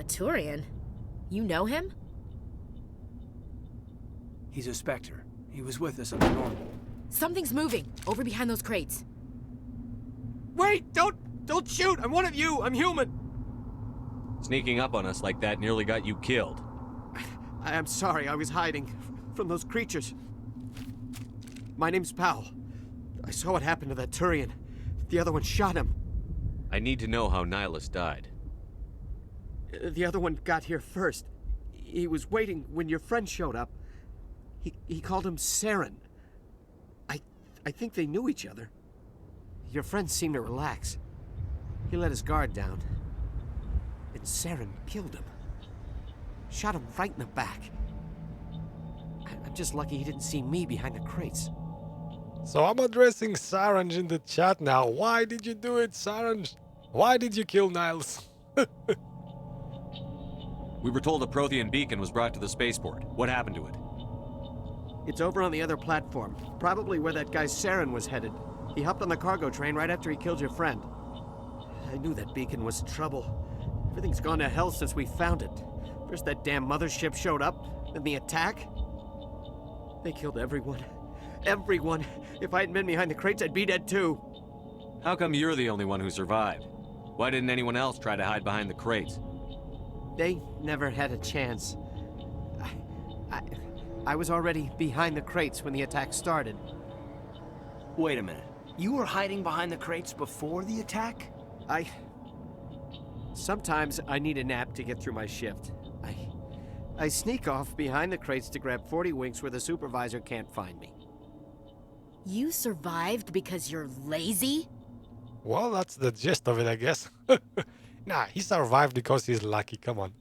Turian? You know him? He's a Spectre. He was with us on the Normandy. Something's moving, over behind those crates. Wait! Don't shoot! I'm one of you! I'm human! Sneaking up on us like that nearly got you killed. I'm sorry, I was hiding from those creatures. My name's Powell. I saw what happened to that Turian. The other one shot him. I need to know how Nihilus died. The other one got here first. He was waiting when your friend showed up. He called him Saren. I think they knew each other. Your friend seemed to relax. He let his guard down. And Saren killed him. Shot him right in the back. I'm just lucky he didn't see me behind the crates. So I'm addressing Saren in the chat now. Why did you do it, Saren? Why did you kill Nihilus? We were told a Prothean beacon was brought to the spaceport. What happened to it? It's over on the other platform. Probably where that guy Saren was headed. He hopped on the cargo train right after he killed your friend. I knew that beacon was trouble. Everything's gone to hell since we found it. First that damn mothership showed up, then the attack. They killed everyone. Everyone. If I hadn't been behind the crates, I'd be dead too. How come you're the only one who survived? Why didn't anyone else try to hide behind the crates? They never had a chance. I was already behind the crates when the attack started. Wait a minute. You were hiding behind the crates before the attack? Sometimes I need a nap to get through my shift. I sneak off behind the crates to grab 40 winks where the supervisor can't find me. You survived because you're lazy? Well, that's the gist of it, I guess. Nah, he survived because he's lucky, come on.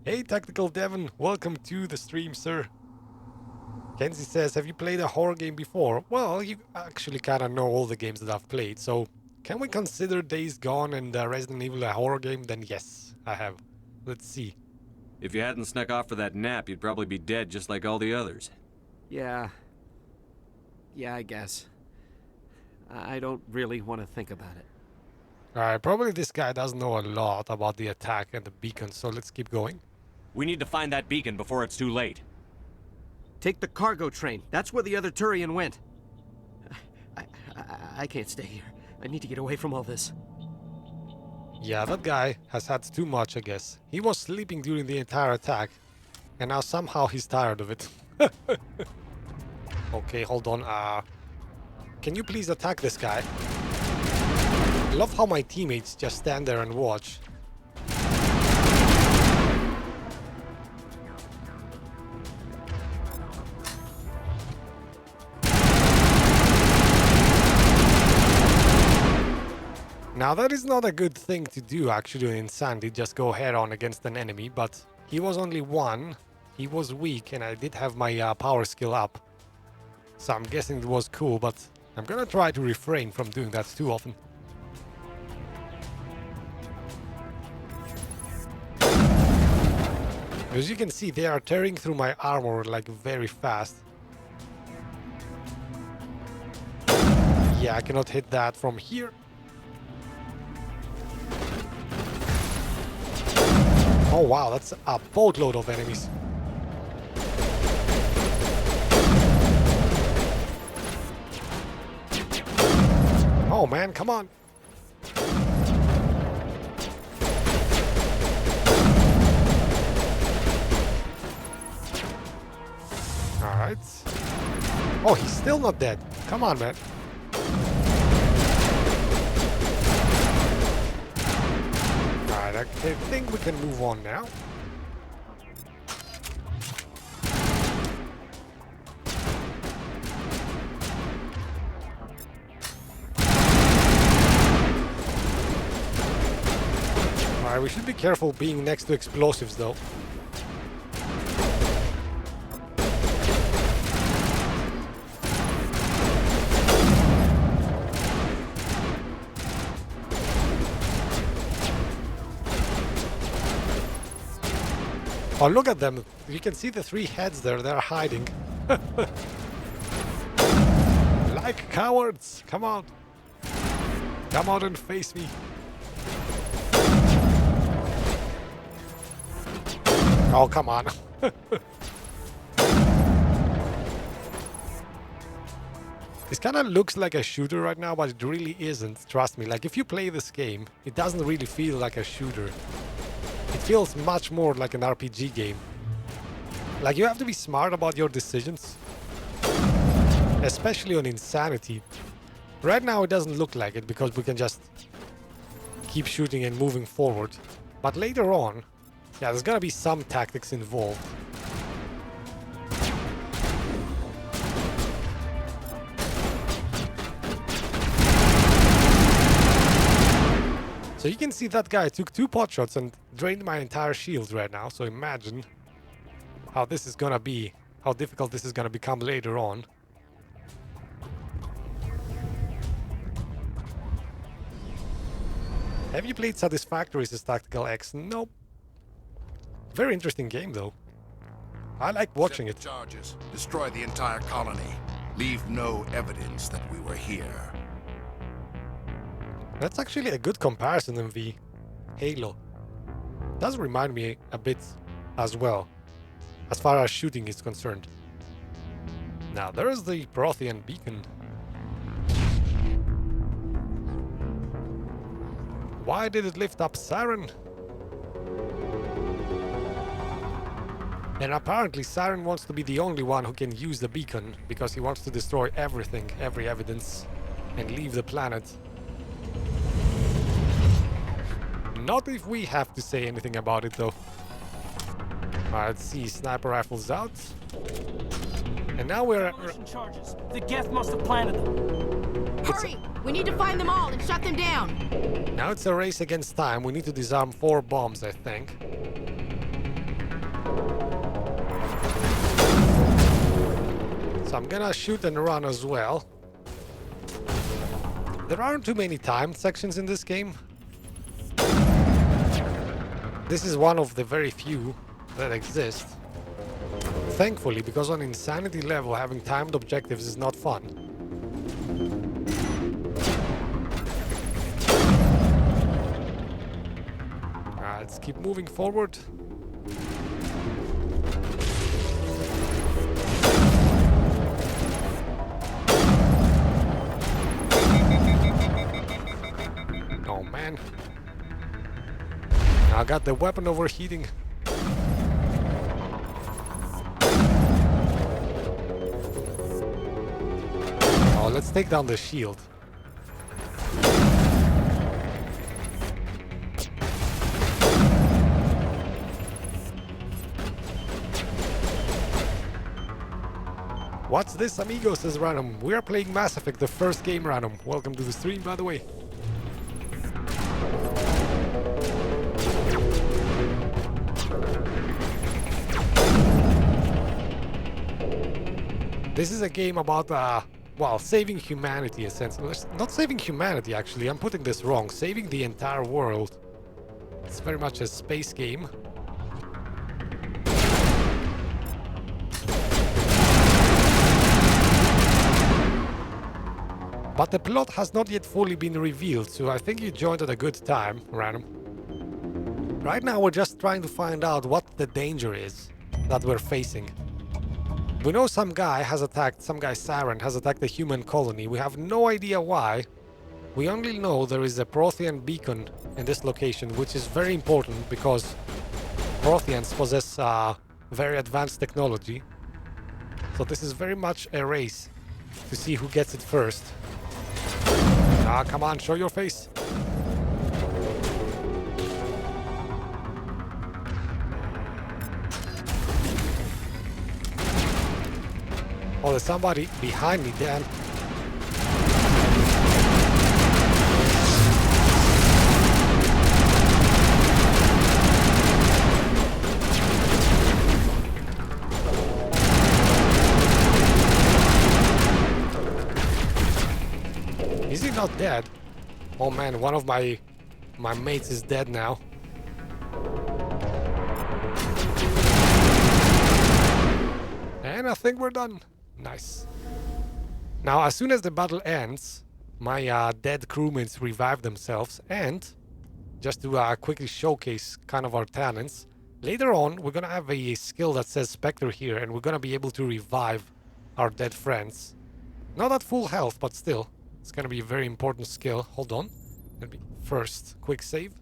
Hey, Tactical Devon, welcome to the stream, sir. Kenzie says, have you played a horror game before? Well, you actually kind of know all the games that I've played, so can we consider Days Gone and Resident Evil a horror game? Then yes, I have. Let's see. If you hadn't snuck off for that nap, you'd probably be dead just like all the others. Yeah, I guess. I don't really want to think about it. Alright, probably this guy doesn't know a lot about the attack and the beacon, so let's keep going. We need to find that beacon before it's too late. Take the cargo train. That's where the other Turian went. I can't stay here. I need to get away from all this. Yeah, that guy has had too much, I guess. He was sleeping during the entire attack, and now somehow he's tired of it. Okay, hold on. Can you please attack this guy? I love how my teammates just stand there and watch. Now that is not a good thing to do actually in Sandy, just go head on against an enemy, but he was only one, he was weak, and I did have my power skill up. So I'm guessing it was cool, but I'm gonna try to refrain from doing that too often. As you can see, they are tearing through my armor like very fast. Yeah, I cannot hit that from here. Oh wow, that's a boatload of enemies. Oh man, come on. Alright. Oh, he's still not dead. Come on, man. Alright, I think we can move on now. Alright, we should be careful being next to explosives though. Oh, look at them. You can see the three heads there. They're hiding. Like cowards. Come on. Come out and face me. Oh, come on. This kind of looks like a shooter right now, but it really isn't. Trust me. Like, if you play this game, it doesn't really feel like a shooter. It feels much more like an RPG game. Like, you have to be smart about your decisions. Especially on Insanity. Right now it doesn't look like it because we can just keep shooting and moving forward. But later on, yeah, there's gonna be some tactics involved. So you can see that guy took 2 pot shots and drained my entire shield right now. So imagine how this is gonna be, how difficult this is gonna become later on. Have you played Satisfactory's Tactical X? Nope. Very interesting game though. I like watching it. Charges. Destroy the entire colony. Leave no evidence that we were here. That's actually a good comparison in the Halo. Does remind me a bit as well, as far as shooting is concerned. Now there is the Prothean beacon. Why did it lift up Saren? And apparently Saren wants to be the only one who can use the beacon because he wants to destroy everything, every evidence, and leave the planet. Not if we have to say anything about it though. Alright, let's see, sniper rifles out. And now we're... Charges. The Geth must have planted them. Hurry! We need to find them all and shut them down! Now it's a race against time. We need to disarm 4 bombs, I think. So I'm gonna shoot and run as well. There aren't too many time sections in this game. This is one of the very few that exist. Thankfully, because on Insanity level having timed objectives is not fun. Let's keep moving forward. Oh man. I got the weapon overheating. Oh, let's take down the shield. What's this, amigos, says Random. We are playing Mass Effect, the first game, Random. Welcome to the stream, by the way. This is a game about, well, saving humanity, essentially. Not saving humanity, actually. I'm putting this wrong. Saving the entire world. It's very much a space game. But the plot has not yet fully been revealed, so I think you joined at a good time, Random. Right now we're just trying to find out what the danger is that we're facing. We know some guy Saren has attacked a human colony. We have no idea why. We only know there is a Prothean beacon in this location, which is very important because Protheans possess very advanced technology. So this is very much a race to see who gets it first. Ah, come on, show your face. Oh, there's somebody behind me, Dan. Is he not dead? Oh man, one of my mates is dead now. And I think we're done. Nice. Now, as soon as the battle ends, my dead crewmates revive themselves, and just to quickly showcase kind of our talents, Later on, we're gonna have a skill that says Spectre here, and we're gonna be able to revive our dead friends. Not at full health, but still. It's gonna be a very important skill. Hold on. Gonna be first, quick save.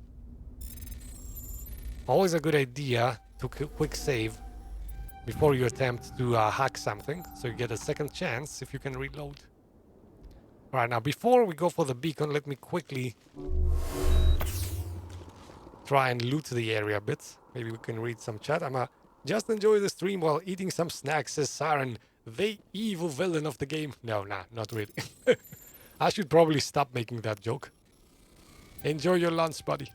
Always a good idea to quick save before you attempt to hack something, so you get a second chance if you can reload. Alright, now before we go for the beacon, let me quickly try and loot the area a bit. Maybe we can read some chat. Just enjoy the stream while eating some snacks, says Saren, the evil villain of the game. No, nah, not really. I should probably stop making that joke. Enjoy your lunch, buddy.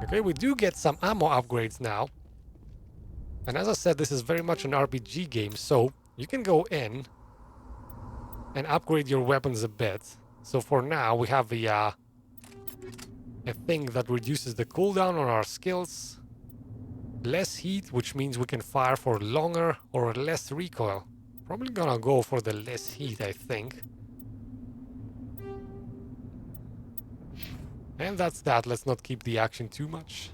Okay, we do get some ammo upgrades now. And as I said, this is very much an RPG game, so you can go in and upgrade your weapons a bit. So for now, we have a thing that reduces the cooldown on our skills. Less heat, which means we can fire for longer, or less recoil. Probably gonna go for the less heat, I think. And that's that. Let's not keep the action too much.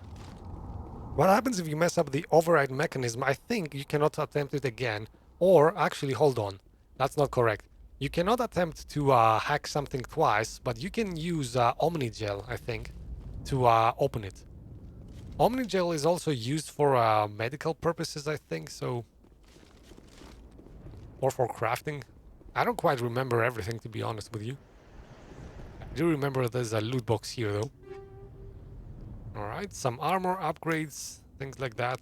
What happens if you mess up the override mechanism? I think you cannot attempt it again. Or, actually, hold on. That's not correct. You cannot attempt to hack something twice, but you can use Omnigel, I think, to open it. Omnigel is also used for medical purposes, I think, so... Or for crafting. I don't quite remember everything, to be honest with you. I do remember there's a loot box here, though. Alright, some armor upgrades, things like that.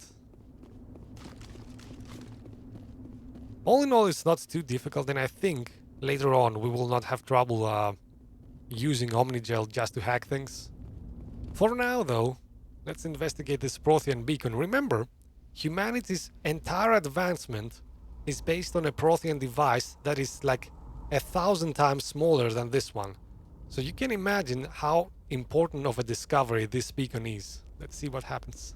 All in all, it's not too difficult, and I think later on we will not have trouble using Omnigel just to hack things. For now, though, let's investigate this Prothean beacon. Remember, humanity's entire advancement is based on a Prothean device that is like 1,000 times smaller than this one. So you can imagine how important of a discovery this beacon is. Let's see what happens.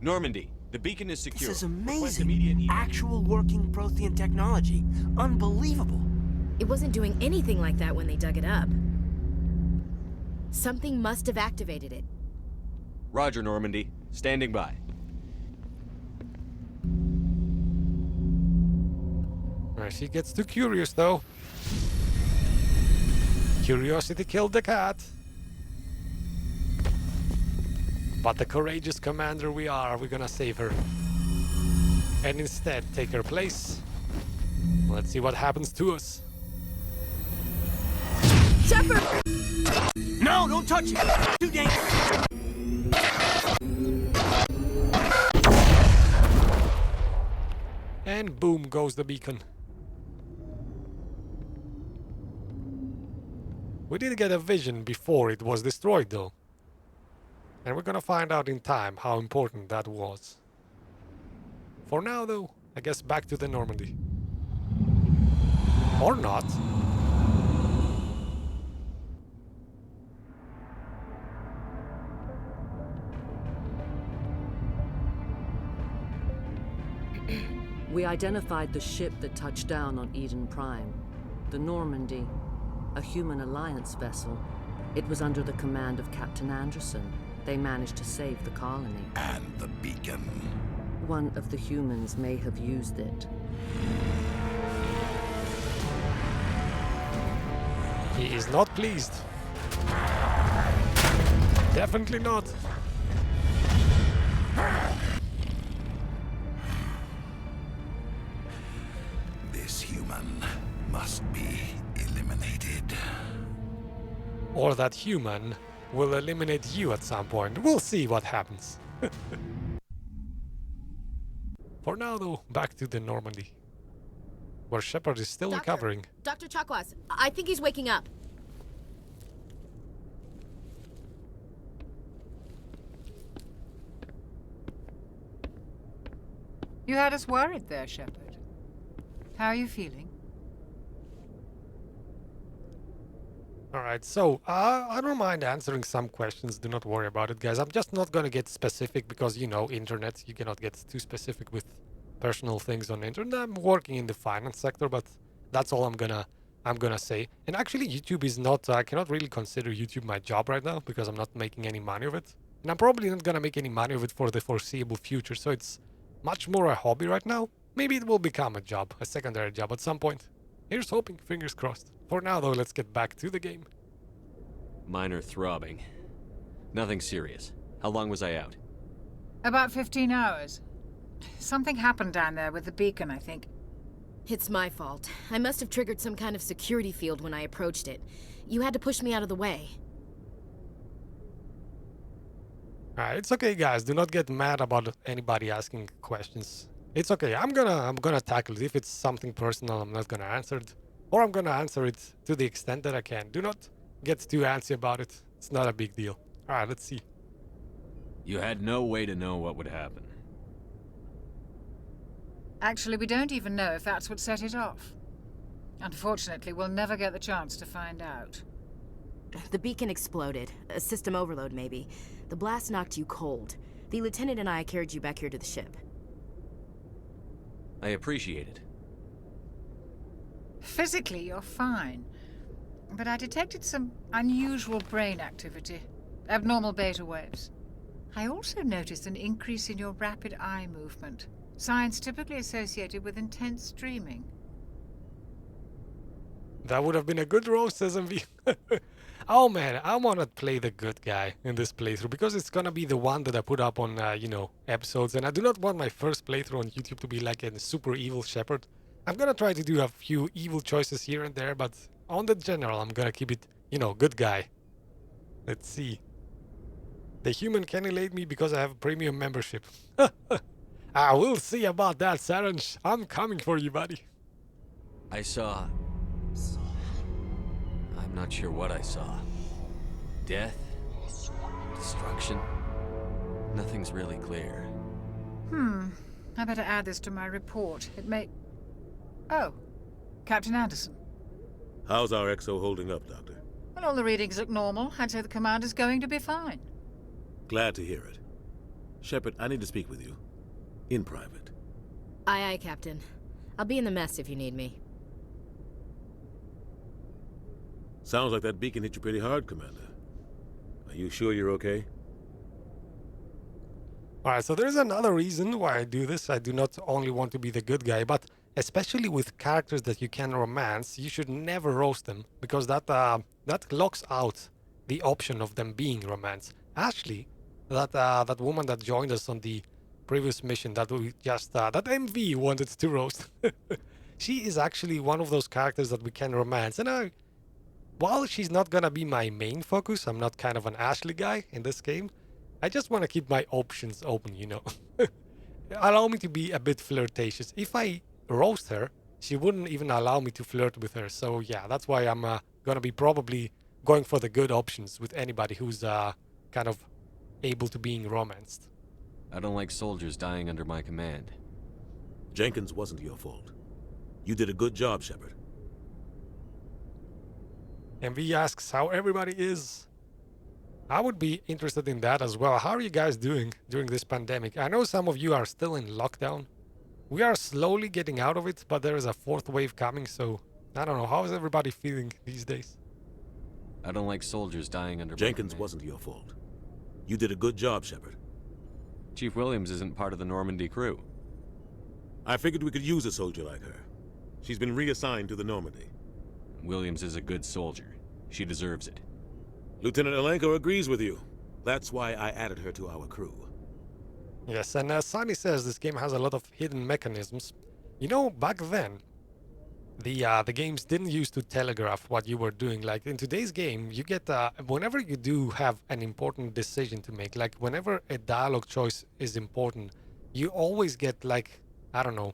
Normandy, the beacon is secure. This is Request amazing. immediate- Actual working Prothean technology. Unbelievable. It wasn't doing anything like that when they dug it up. Something must have activated it. Roger, Normandy. Standing by. She gets too curious, though. Curiosity killed the cat. But the courageous commander we are, we're gonna save her. And instead take her place. Let's see what happens to us. Shepard! No, don't touch it! Too dangerous! And boom goes the beacon. We did get a vision before it was destroyed, though. And we're gonna find out in time how important that was. For now, though, I guess back to the Normandy. Or not. We identified the ship that touched down on Eden Prime. The Normandy, a human alliance vessel. It was under the command of Captain Anderson. They managed to save the colony. And the beacon. One of the humans may have used it. He is not pleased. Definitely not. This human must be eliminated. Or that human will eliminate you at some point. We'll see what happens. For now, though, back to the Normandy, where Shepard is still recovering. Dr. Chakwas, I think he's waking up. You had us worried there, Shepard. How are you feeling? Alright, so, I don't mind answering some questions, do not worry about it, guys. I'm just not gonna get specific because, you know, internet, you cannot get too specific with personal things on the internet. I'm working in the finance sector, but that's all I'm gonna say. And actually, YouTube is not. I cannot really consider YouTube my job right now because I'm not making any money of it, and I'm probably not gonna make any money of it for the foreseeable future. So it's much more a hobby right now. Maybe it will become a job, a secondary job at some point. Here's hoping, fingers crossed. For now, though, let's get back to the game. Minor throbbing. Nothing serious. How long was I out? About 15 hours. Something happened down there with the beacon, I think. It's my fault. I must have triggered some kind of security field when I approached it. You had to push me out of the way. It's okay, guys. Do not get mad about anybody asking questions. It's okay. I'm gonna tackle it. If it's something personal, I'm not gonna answer it, or I'm gonna answer it to the extent that I can. Do not get too antsy about it. It's not a big deal. All right, let's see. You had no way to know what would happen. Actually, we don't even know if that's what set it off. Unfortunately, we'll never get the chance to find out. The beacon exploded. A system overload, maybe. The blast knocked you cold. The lieutenant and I carried you back here to the ship. I appreciate it. Physically, you're fine. But I detected some unusual brain activity. Abnormal beta waves. I also noticed an increase in your rapid eye movement. Signs typically associated with intense dreaming. That would have been a good roast, SMV. Oh man, I want to play the good guy in this playthrough because it's gonna be the one that I put up on, episodes. And I do not want my first playthrough on YouTube to be like a super evil Shepard. I'm gonna try to do a few evil choices here and there, but on the general, I'm gonna keep it, good guy. Let's see. The human can elate me because I have a premium membership. I will see about that, Saren. I'm coming for you, buddy. I saw... I'm not sure what I saw. Death? Destruction? Nothing's really clear. I better add this to my report. It may... Oh, Captain Anderson. How's our XO holding up, Doctor? Well, all the readings look normal. I'd say the commander's going to be fine. Glad to hear it. Shepard, I need to speak with you. In private. Aye, aye, Captain. I'll be in the mess if you need me. Sounds like that beacon hit you pretty hard, Commander. Are you sure you're okay? Alright, so there's another reason why I do this. I do not only want to be the good guy, but especially with characters that you can romance, you should never roast them, because that locks out the option of them being romance. Ashley, that woman that joined us on the previous mission that we just that MV wanted to roast. She is actually one of those characters that we can romance, and while she's not gonna be my main focus, I'm not kind of an Ashley guy in this game. I just want to keep my options open, Allow me to be a bit flirtatious. If I roast her, she wouldn't even allow me to flirt with her. So yeah, that's why I'm gonna be probably going for the good options with anybody who's kind of able to being romanced. I don't like soldiers dying under my command. Jenkins wasn't your fault. You did a good job, Shepard. MV asks how everybody is. I would be interested in that as well. How are you guys doing during this pandemic? I know some of you are still in lockdown. We are slowly getting out of it, but there is a fourth wave coming, so I don't know. How is everybody feeling these days? I don't like soldiers dying under Jenkins my command. wasn't your fault. You did a good job, Shepard. Chief Williams isn't part of the Normandy crew. I figured we could use a soldier like her. She's been reassigned to the Normandy. Williams is a good soldier. She deserves it. Lieutenant Alenko agrees with you. That's why I added her to our crew. Yes, and Sunny says this game has a lot of hidden mechanisms. Back then, the games didn't used to telegraph what you were doing. Like in today's game, you get whenever you do have an important decision to make, like whenever a dialogue choice is important, you always get I don't know,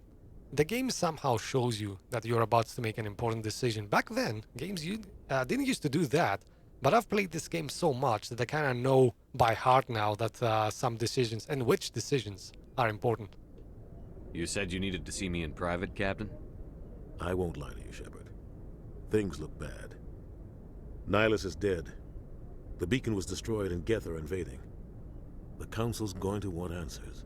the game somehow shows you that you're about to make an important decision. Back then, games didn't used to do that, but I've played this game so much that I kind of know by heart now that some decisions and which decisions are important. You said you needed to see me in private, Captain? I won't lie to you, Shepard. Things look bad. Nihilus is dead. The beacon was destroyed and Geth are invading. The Council's going to want answers.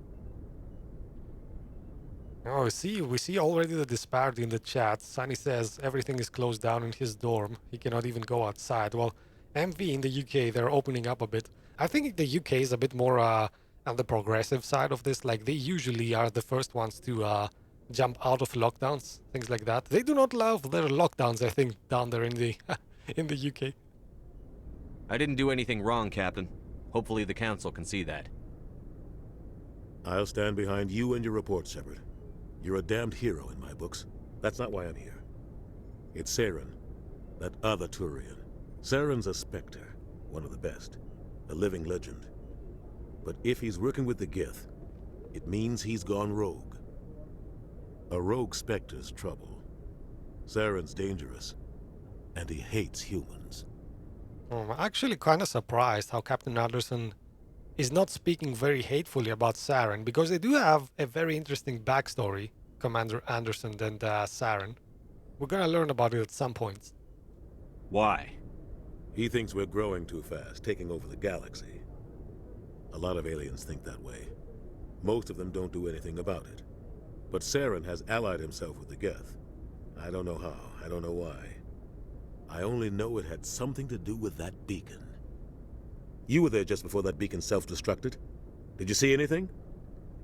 Oh, we see already the disparity in the chat. Sunny says everything is closed down in his dorm. He cannot even go outside. Well, MV in the UK, they're opening up a bit. I think the UK is a bit more on the progressive side of this. Like, they usually are the first ones to jump out of lockdowns, things like that. They do not love their lockdowns, I think, down there in the in the UK. I didn't do anything wrong, Captain. Hopefully the Council can see that. I'll stand behind you and your report, Shepard. You're a damned hero in my books. That's not why I'm here. It's Saren, that other Turian. Saren's a Spectre, one of the best, a living legend. But if he's working with the Gith, it means he's gone rogue. A rogue Spectre's trouble. Saren's dangerous, and he hates humans. I'm actually kind of surprised how Captain Anderson is not speaking very hatefully about Saren, because they do have a very interesting backstory, Commander Anderson and Saren. We're gonna learn about it at some point. Why? He thinks we're growing too fast, taking over the galaxy. A lot of aliens think that way. Most of them don't do anything about it. But Saren has allied himself with the Geth. I don't know how, I don't know why. I only know it had something to do with that beacon. You were there just before that beacon self-destructed. Did you see anything?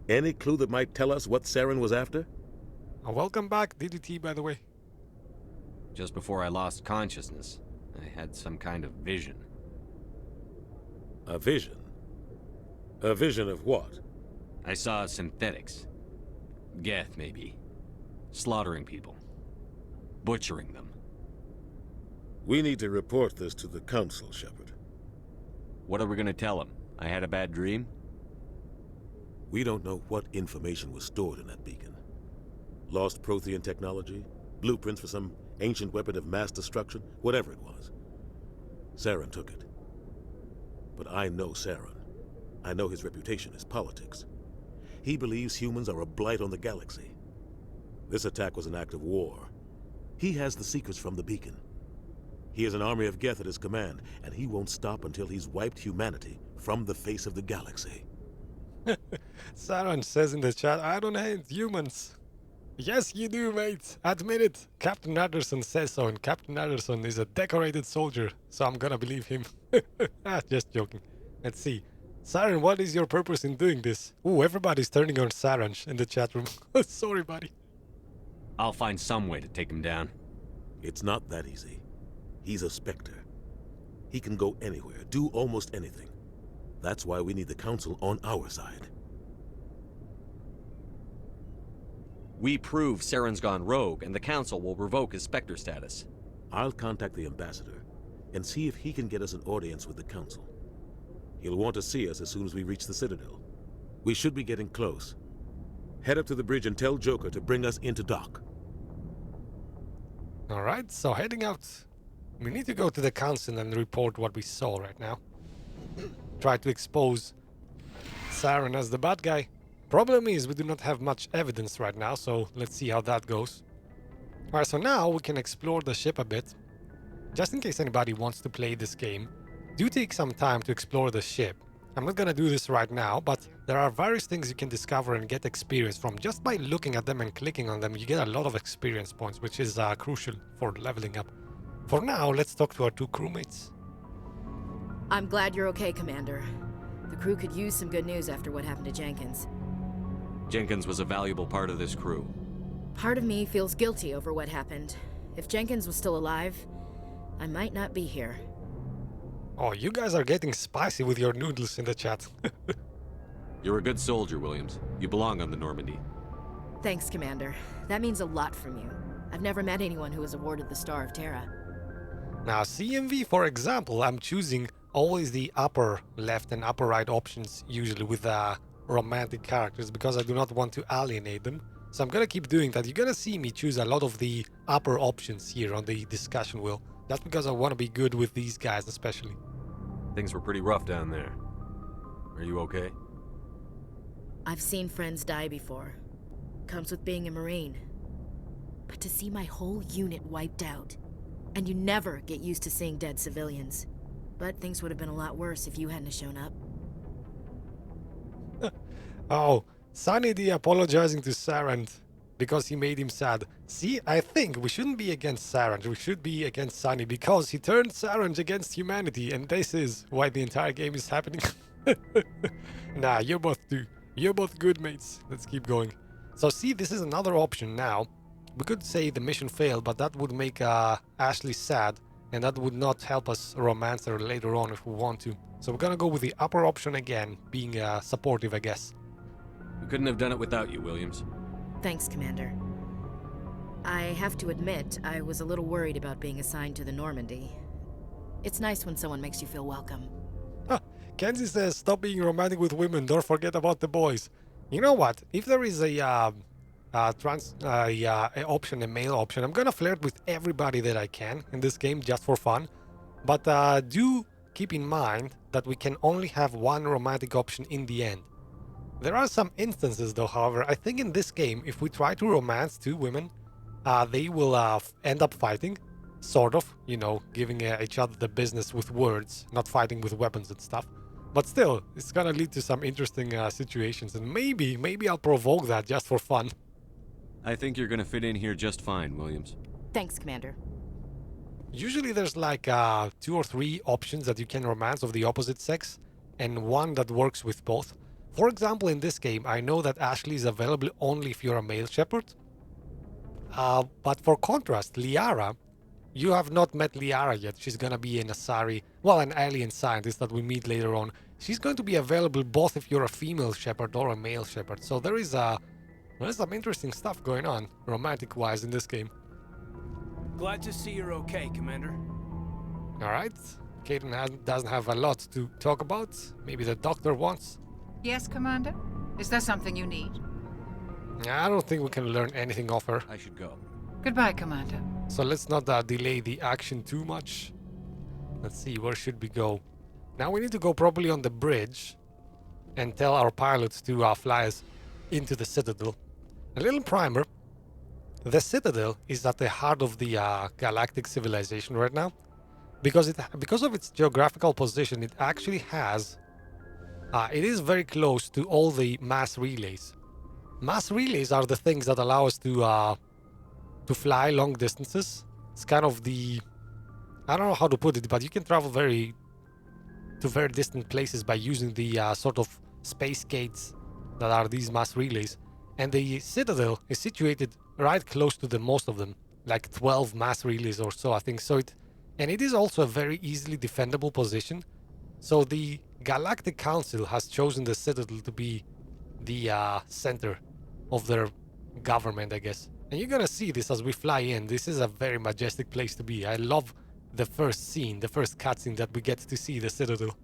Any clue that might tell us what Saren was after? Welcome back, DDT, by the way. Just before I lost consciousness, I had some kind of vision. A vision? A vision of what? I saw synthetics. Geth, maybe. Slaughtering people. Butchering them. We need to report this to the Council, Shepard. What are we gonna tell them? I had a bad dream? We don't know what information was stored in that beacon. Lost Prothean technology? Blueprints for some ancient weapon of mass destruction? Whatever it was. Saren took it. But I know Saren. I know his reputation is politics. He believes humans are a blight on the galaxy. This attack was an act of war. He has the secrets from the beacon. He has an army of Geth at his command, and he won't stop until he's wiped humanity from the face of the galaxy. Saren says in the chat, I don't hate humans. Yes, you do, mate. Admit it. Captain Anderson says so, and Captain Anderson is a decorated soldier, so I'm gonna believe him. Just joking. Let's see. Saren, what is your purpose in doing this? Ooh, everybody's turning on Saren in the chat room. Sorry, buddy. I'll find some way to take him down. It's not that easy. He's a Spectre. He can go anywhere, do almost anything. That's why we need the Council on our side. We prove Saren's gone rogue, and the Council will revoke his Spectre status. I'll contact the Ambassador and see if he can get us an audience with the Council. He'll want to see us as soon as we reach the Citadel. We should be getting close. Head up to the bridge and tell Joker to bring us into dock. Alright, so heading out. We need to go to the Council and report what we saw right now. Try to expose Saren as the bad guy. Problem is, we do not have much evidence right now, so let's see how that goes. Alright, so now we can explore the ship a bit. Just in case anybody wants to play this game, do take some time to explore the ship. I'm not gonna do this right now, but there are various things you can discover and get experience from. Just by looking at them and clicking on them, you get a lot of experience points, which is crucial for leveling up. For now, let's talk to our two crewmates. I'm glad you're okay, Commander. The crew could use some good news after what happened to Jenkins. Jenkins was a valuable part of this crew. Part of me feels guilty over what happened. If Jenkins was still alive, I might not be here. Oh, you guys are getting spicy with your noodles in the chat. You're a good soldier, Williams. You belong on the Normandy. Thanks, Commander. That means a lot from you. I've never met anyone who was awarded the Star of Terra. Now, CMV, for example, I'm choosing always the upper left and upper right options, usually with romantic characters, because I do not want to alienate them. So I'm gonna keep doing that. You're gonna see me choose a lot of the upper options here on the discussion wheel. That's because I want to be good with these guys, especially. Things were pretty rough down there. Are you okay? I've seen friends die before. Comes with being a Marine. But to see my whole unit wiped out, and you never get used to seeing dead civilians. But things would have been a lot worse if you hadn't shown up. Oh, Sunny D apologizing to Saren. because he made him sad. See, I think we shouldn't be against Saren, we should be against Sunny, because he turned Saren against humanity, and this is why the entire game is happening. Nah, you're both good mates. Let's keep going. So see, this is another option now. We could say the mission failed, but that would make Ashley sad, and that would not help us romance her later on if we want to. So we're gonna go with the upper option again, being supportive, I guess. We couldn't have done it without you, Williams. Thanks, Commander. I have to admit, I was a little worried about being assigned to the Normandy. It's nice when someone makes you feel welcome. Kenzie says, stop being romantic with women, don't forget about the boys. You know what? If there is a option, a male option, I'm gonna flirt with everybody that I can in this game just for fun. But do keep in mind that we can only have one romantic option in the end. There are some instances though, however, I think in this game, if we try to romance two women, they will end up fighting. Sort of, you know, giving each other the business with words, not fighting with weapons and stuff. But still, it's gonna lead to some interesting situations, and maybe I'll provoke that just for fun. I think you're gonna fit in here just fine, Williams. Thanks, Commander. Usually there's like 2 or 3 options that you can romance of the opposite sex, and one that works with both. For example, in this game, I know that Ashley is available only if you're a male Shepard. But for contrast, Liara, you have not met Liara yet. She's gonna be an Asari, well, an alien scientist that we meet later on. She's going to be available both if you're a female Shepard or a male Shepard. So there's some interesting stuff going on, romantic-wise, in this game. Glad to see you're okay, Commander. Alright, Kaidan doesn't have a lot to talk about. Maybe the doctor wants. Yes, Commander? Is there something you need? I don't think we can learn anything off her. I should go. Goodbye, Commander. So let's not delay the action too much. Let's see, where should we go? Now we need to go probably on the bridge and tell our pilots to fly us into the Citadel. A little primer. The Citadel is at the heart of the galactic civilization right now. Because of its geographical position, it actually has... it is very close to all the mass relays. Mass relays are the things that allow us to fly long distances. It's kind of the... I don't know how to put it, but you can travel to very distant places by using the sort of space gates that are these mass relays. And the Citadel is situated right close to the most of them, like 12 mass relays or so, I think. And it is also a very easily defendable position. So the Galactic Council has chosen the Citadel to be the center of their government, I guess. And you're gonna see this as we fly in. This is a very majestic place to be. I love the first scene, the first cutscene that we get to see the Citadel.